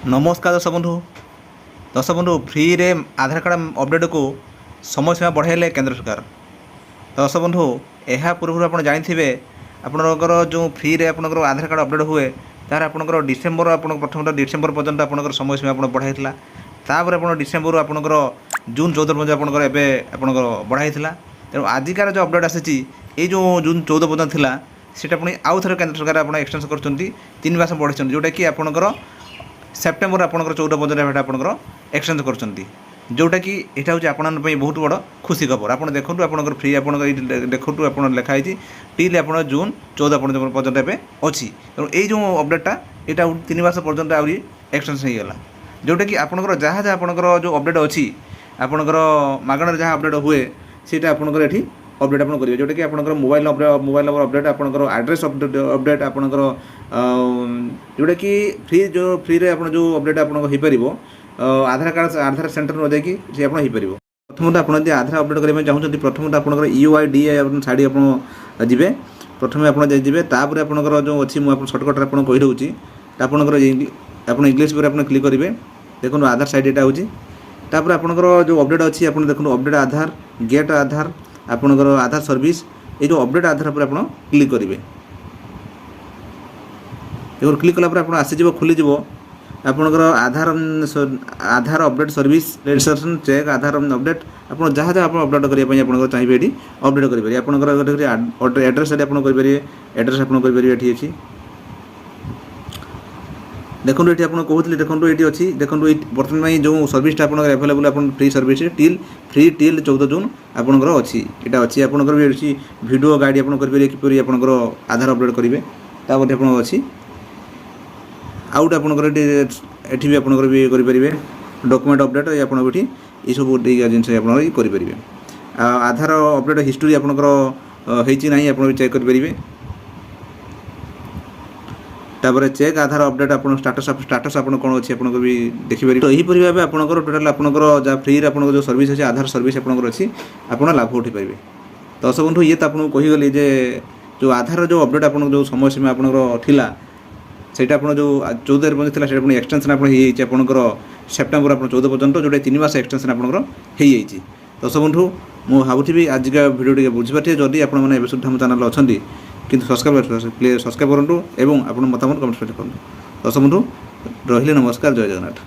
नमस्कार दर्शक बंधु फ्री रे आधार कार्ड अपडेट को समय सीमा बढ़ाइले केंद्र सरकार। दर्शक बंधु यह पूर्व आप जानते आपणकर जो फ्री रे आपणकर आधार कार्ड अपडेट हुए तार आपणकर डिसेम्बर प्रथम डिसेम्बर पर्यंत आपणकर समय सीमा आप बढ़ाई तापर आप डिसेम्बर आपणकर जून 14 पर्यंत आपणकर आपणकर बढ़ाई तेणु आजिकार जो अपडेट आसी जो जून 14 पर्यंत था सीटा पुणी आउ थे केंद्र सरकार आप एक्सटेंस कर 3 मास बढ़ाई जोटा कि आपणकर सेप्टेम्बर आपंकर 14 पर्यटन आपंकर एक्सचेंज कर जोटा कि यहाँ हूँ आपण बहुत बड़ खुशी खबर। आप देखो आप फ्री आप देखो आप लिखाई टिल आप जून 14 पर्यटन एवं अच्छी तेणु यही अपडेटा यहाँ 3 मास पर्यटन आहरी एक्सटेंस होगा जोटा कि आपंकर जहाँ जहाँ आपंकर जो अपडेट अच्छी आपंकर मागणार जहाँ अपडेट हुए सीटा आपंकर ये अपडेट आप करेंगे जोटा कि आपंकर मोबाइल नंबर अपडेट आपंकर एड्रेस अपडेट आपंकर जोटा कि फ्री रे आप जो अपडेट आप आधार सेंटर न जाकि आप प्रथम आप आधार अपडेट करने चाहते प्रथम आपंकर UID छाड़ी आप जी प्रथम आप जापर आपंकर जो अच्छी मुझे सर्टकट आप कहीदे आपंकर आप इंग्लीश पर आप क्लिक करेंगे देखो आधार साइड यहाँ होपर आपंकर जो अपडेट अच्छी आप देखो अपडेट आधार गेट आधार आपंकर आधार सर्विस ये जो अपडेट आधार पर आप क्लिक करेंगे देखो क्लिक कलापर आप आसीज खोलीज आपंकर आधार अपडेट सर्विस रजिस्ट्रेशन चेक आधार अपडेट आप जहाँ जहाँ आप अपडेट करने आप चाहिए ये अपडेट करेंगे आपंकर एड्रेस आप करेंगे एड्रेस आप करेंगे ये अच्छी देखो ये आप कहते देखो ये अच्छी देखो बर्तमान जो सर्विसटा आप एभेलेबल आप फ्री सर्विस टिल 14 जून आपंकर अच्छी यहाँ अच्छी आपंकर भी अच्छी वीडियो गाइड आप करेंगे किपर आपंकर आधार अपडेट करेंगे तापर आप अच्छी आउट आपंकर ये भी आपंकर भी करेंगे डॉक्यूमेंट अपडेट ये ये सब जिनस आप करेंगे आधार अपडेट हिस्ट्री आपंकर होना आप चेक करेंगे तापर चेक आधार अपडेट आप स्टाटस आप कौन अच्छी आप भी देखिए तो यहीपरि भाव आपंकर टोटाल आपंकर जहाँ फ्री आप जो सर्विस अच्छी आधार सर्विस आपंकर अच्छी आप लाभ उठाई पारे। दर्शक बंधु ये तो आपको कहीगली जे जो आधार जो अपडेट आप जो समय सीमा आपंकर सेटा आप जो 14 पर्यटन थी एक्सटेंशन आपंकर सेप्टेम्बर आप 14 पर्यटन जोटा 3 मास एक्सटेंशन आपंकर दर्शक बंधु मुझे भावुथी आजिका भिडियो बुझीपारे जदि आप सुधा मो चैनल अच्छा किंतु सब्सक्राइब करूँ और आप मतामत कमेंट करूँ। दर्शक बंधु रहिले नमस्कार जय जगन्नाथ।